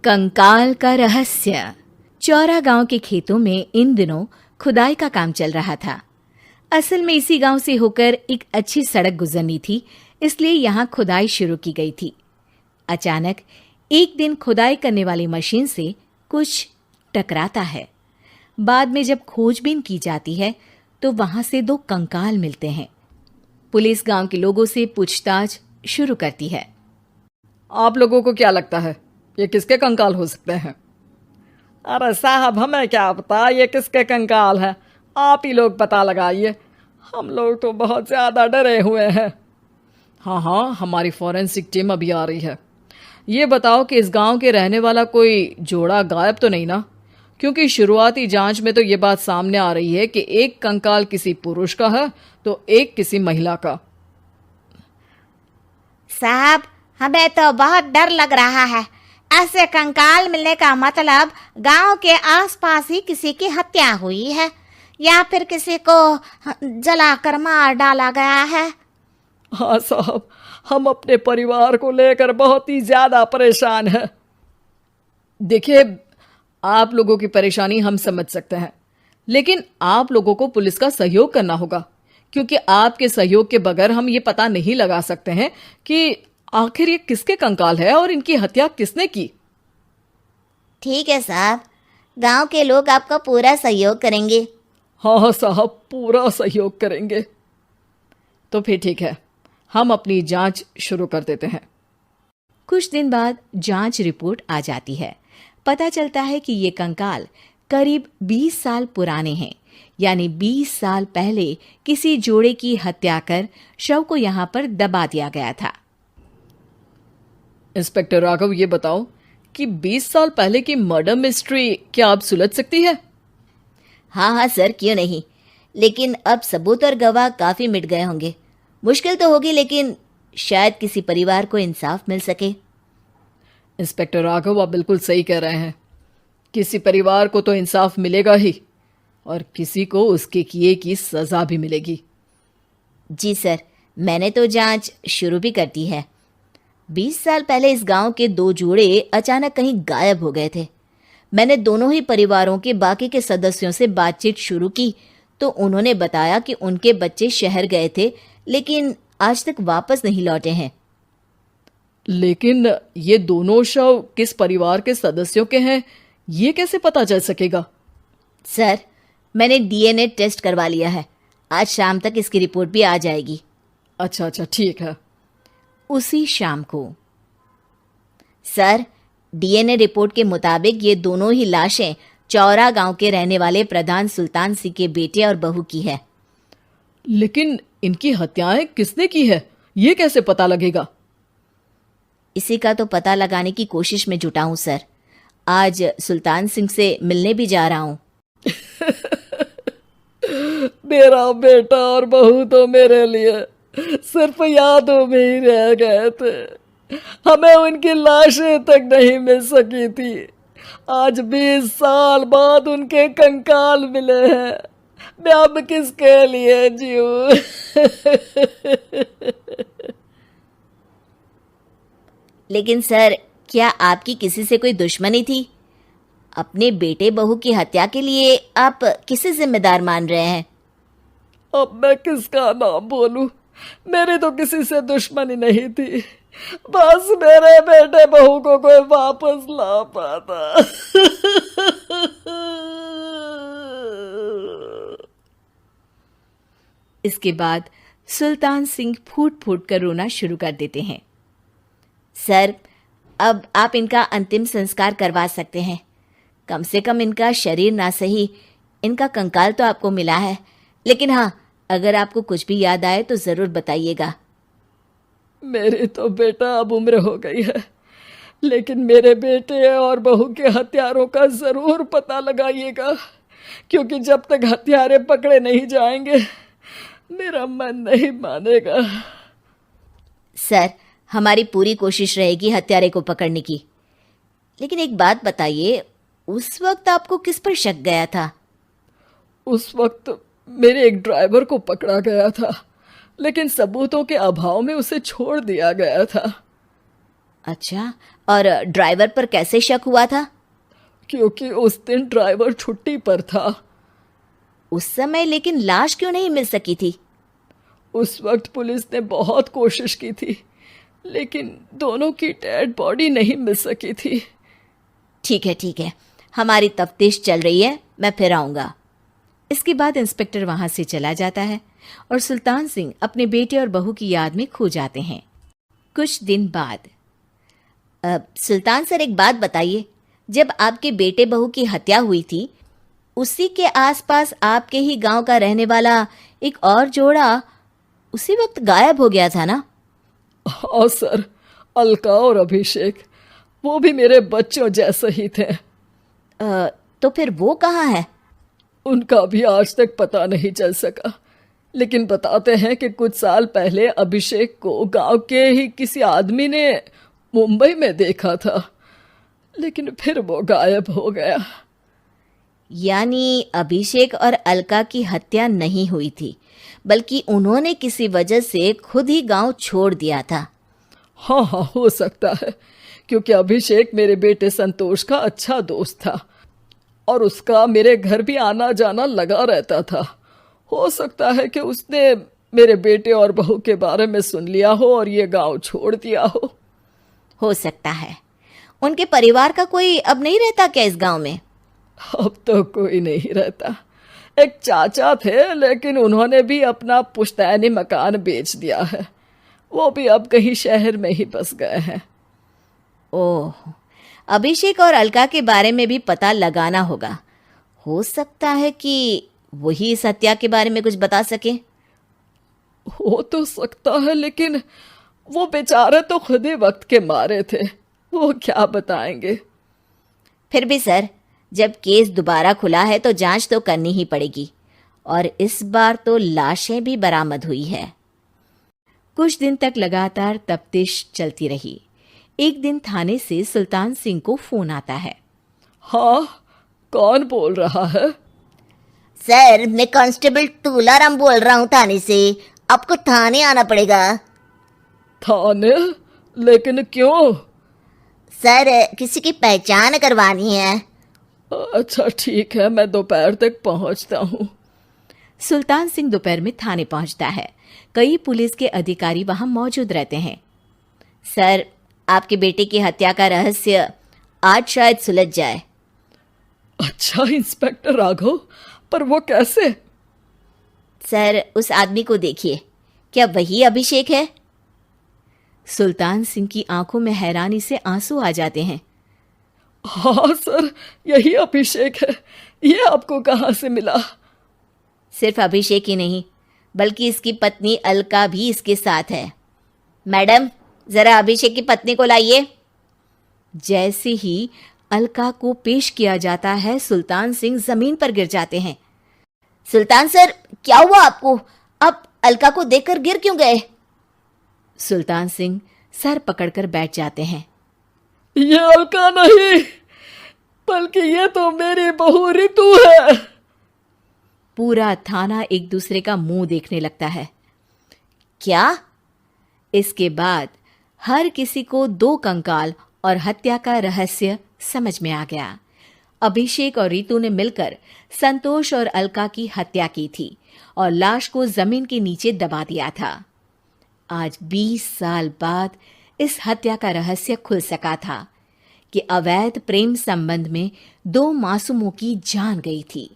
कंकाल का रहस्य। चौरा गांव के खेतों में इन दिनों खुदाई का काम चल रहा था। असल में इसी गांव से होकर एक अच्छी सड़क गुजरनी थी, इसलिए यहाँ खुदाई शुरू की गई थी। अचानक एक दिन खुदाई करने वाली मशीन से कुछ टकराता है। बाद में जब खोजबीन की जाती है तो वहां से 2 कंकाल मिलते हैं। पुलिस गांव के लोगों से पूछताछ शुरू करती है। आप लोगों को क्या लगता है ये किसके कंकाल हो सकते हैं? अरे साहब, हमें क्या पता ये किसके कंकाल है, आप ही लोग पता लगाइए। हम लोग तो बहुत ज़्यादा डरे हुए हैं। हाँ, हमारी फॉरेंसिक टीम अभी आ रही है। ये बताओ कि इस गांव के रहने वाला कोई जोड़ा गायब तो नहीं ना? क्योंकि शुरुआती जांच में तो ये बात सामने आ रही है कि एक कंकाल किसी पुरुष का है तो एक किसी महिला का। साहब, हमें तो बहुत डर लग रहा है। ऐसे कंकाल मिलने का मतलब गांव के आसपास ही किसी की हत्या हुई है या फिर किसी को जलाकर मार डाला गया है। हाँ साहब, हम अपने परिवार को लेकर बहुत ही ज़्यादा परेशान हैं। देखिए, आप लोगों की परेशानी हम समझ सकते हैं, लेकिन आप लोगों को पुलिस का सहयोग करना होगा, क्योंकि आपके सहयोग के बगैर हम ये पता नहीं लगा सकते हैं कि आखिर ये किसके कंकाल है और इनकी हत्या किसने की। ठीक है साहब, गांव के लोग आपका पूरा सहयोग करेंगे। हाँ साहब, पूरा सहयोग करेंगे। तो फिर ठीक है, हम अपनी जांच शुरू कर देते हैं। कुछ दिन बाद जांच रिपोर्ट आ जाती है। पता चलता है कि ये कंकाल करीब 20 साल पुराने हैं, यानी 20 साल पहले किसी जोड़े की हत्या कर शव को यहाँ पर दबा दिया गया था। इंस्पेक्टर राघव, ये बताओ कि 20 साल पहले की मर्डर मिस्ट्री क्या आप सुलझ सकती है? हाँ सर, क्यों नहीं। लेकिन अब सबूत और गवाह काफी मिट गए होंगे। मुश्किल तो होगी, लेकिन शायद किसी परिवार को इंसाफ मिल सके। इंस्पेक्टर राघव, आप बिल्कुल सही कह रहे हैं। किसी परिवार को तो इंसाफ मिलेगा ही और किसी को उसके किए की सजा भी मिलेगी। जी सर, मैंने तो जांच शुरू भी कर दी है। 20 साल पहले इस गांव के 2 जोड़े अचानक कहीं गायब हो गए थे। मैंने दोनों ही परिवारों के बाकी के सदस्यों से बातचीत शुरू की तो उन्होंने बताया कि उनके बच्चे शहर गए थे, लेकिन आज तक वापस नहीं लौटे हैं। लेकिन ये दोनों शव किस परिवार के सदस्यों के हैं, ये कैसे पता चल सकेगा? सर, मैंने डीएनए टेस्ट करवा लिया है। आज शाम तक इसकी रिपोर्ट भी आ जाएगी। अच्छा, ठीक है। उसी शाम को सर, डीएनए रिपोर्ट के मुताबिक ये दोनों ही लाशें चौरा गांव के रहने वाले प्रधान सुल्तान सिंह के बेटे और बहू की है। लेकिन इनकी हत्याएं किसने की है, ये कैसे पता लगेगा? इसी का तो पता लगाने की कोशिश में जुटा हूं सर। आज सुल्तान सिंह से मिलने भी जा रहा हूं। मेरा बेटा और बहू तो मेरे लिए सिर्फ यादों में ही रह गए थे। हमें उनकी लाशें तक नहीं मिल सकी थी। आज 20 साल बाद उनके कंकाल मिले हैं। मैं अब किसके लिए जीऊं? लेकिन सर, क्या आपकी किसी से कोई दुश्मनी थी? अपने बेटे बहू की हत्या के लिए आप किसे जिम्मेदार मान रहे हैं? अब मैं किसका नाम बोलूं? मेरी तो किसी से दुश्मनी नहीं थी, बस मेरे बेटे बहू को कोई वापस ला पाता। इसके बाद सुल्तान सिंह फूट फूट कर रोना शुरू कर देते हैं। सर, अब आप इनका अंतिम संस्कार करवा सकते हैं। कम से कम इनका शरीर ना सही, इनका कंकाल तो आपको मिला है। लेकिन हाँ, अगर आपको कुछ भी याद आए तो ज़रूर बताइएगा। मेरी तो बेटा अब उम्र हो गई है, लेकिन मेरे बेटे और बहू के हत्यारों का ज़रूर पता लगाइएगा, क्योंकि जब तक हत्यारे पकड़े नहीं जाएंगे मेरा मन नहीं मानेगा। सर, हमारी पूरी कोशिश रहेगी हत्यारे को पकड़ने की। लेकिन एक बात बताइए, उस वक्त आपको किस पर शक गया था? उस वक्त मेरे एक ड्राइवर को पकड़ा गया था, लेकिन सबूतों के अभाव में उसे छोड़ दिया गया था। अच्छा, और ड्राइवर पर कैसे शक हुआ था? क्योंकि उस दिन ड्राइवर छुट्टी पर था। उस समय लेकिन लाश क्यों नहीं मिल सकी थी? उस वक्त पुलिस ने बहुत कोशिश की थी, लेकिन दोनों की डेड बॉडी नहीं मिल सकी थी। ठीक है, हमारी तफ्तीश चल रही है, मैं फिर आऊंगा। इसके बाद इंस्पेक्टर वहां से चला जाता है और सुल्तान सिंह अपने बेटे और बहू की याद में खो जाते हैं। कुछ दिन बाद सुल्तान सर, एक बात बताइए, जब आपके बेटे बहू की हत्या हुई थी, उसी के आसपास आपके ही गांव का रहने वाला एक और जोड़ा उसी वक्त गायब हो गया था ना? हाँ सर, अलका और अभिषेक, वो भी मेरे बच्चों जैसे ही थे। तो फिर वो कहाँ है? उनका भी आज तक पता नहीं चल सका, लेकिन बताते हैं कि कुछ साल पहले अभिषेक को गांव के ही किसी आदमी ने मुंबई में देखा था, लेकिन फिर वो गायब हो गया। यानी अभिषेक और अलका की हत्या नहीं हुई थी, बल्कि उन्होंने किसी वजह से खुद ही गांव छोड़ दिया था। हाँ, हो सकता है, क्योंकि अभिषेक मेरे बेटे संतोष का अच्छा दोस्त था और उसका मेरे घर भी आना जाना लगा रहता था। हो सकता है कि उसने मेरे बेटे और बहू के बारे में सुन लिया हो और ये गांव छोड़ दिया हो सकता है। उनके परिवार का कोई अब नहीं रहता क्या इस गांव में? अब तो कोई नहीं रहता। एक चाचा थे, लेकिन उन्होंने भी अपना पुश्तैनी मकान बेच दिया है। वो भी अब कहीं शहर में ही बस गए हैं। ओह, अभिषेक और अलका के बारे में भी पता लगाना होगा। हो सकता है कि वही इस हत्या के बारे में कुछ बता सके। हो तो सकता है, लेकिन वो बेचारे तो खुद ही वक्त के मारे थे, वो क्या बताएंगे। फिर भी सर, जब केस दोबारा खुला है तो जांच तो करनी ही पड़ेगी, और इस बार तो लाशें भी बरामद हुई है। कुछ दिन तक लगातार तफ्तीश चलती रही। एक दिन थाने से सुल्तान सिंह को फोन आता है। हाँ, कौन बोल रहा है? सर, मैं कांस्टेबल तुलाराम बोल रहा हूँ थाने से। आपको थाने आना पड़ेगा। थाने? लेकिन क्यों? सर, किसी की पहचान करवानी है। अच्छा ठीक है, मैं दोपहर तक पहुंचता हूँ। सुल्तान सिंह दोपहर में थाने पहुंचता है। कई पुलिस के अधिकारी वहां मौजूद रहते हैं। सर, आपके बेटे की हत्या का रहस्य आज शायद सुलझ जाए। अच्छा इंस्पेक्टर राघव, पर वो कैसे? सर, उस आदमी को देखिए, क्या वही अभिषेक है? सुल्तान सिंह की आंखों में हैरानी से आंसू आ जाते हैं। हाँ सर, यही अभिषेक है। ये आपको कहाँ से मिला? सिर्फ अभिषेक ही नहीं, बल्कि इसकी पत्नी अलका भी इसके साथ है। मैडम, जरा अभिषेक की पत्नी को लाइए। जैसे ही अलका को पेश किया जाता है, सुल्तान सिंह जमीन पर गिर जाते हैं। सुल्तान सर, क्या हुआ आपको? आप अलका को देखकर गिर क्यों गए? सुल्तान सिंह सर पकड़कर बैठ जाते हैं। ये अलका नहीं, बल्कि ये तो मेरी बहू रितु है। पूरा थाना एक दूसरे का मुंह देखने लगता है। क्या? इसके बाद हर किसी को दो कंकाल और हत्या का रहस्य समझ में आ गया। अभिषेक और रितु ने मिलकर संतोष और अलका की हत्या की थी और लाश को जमीन के नीचे दबा दिया था। आज 20 साल बाद इस हत्या का रहस्य खुल सका था कि अवैध प्रेम संबंध में 2 मासूमों की जान गई थी।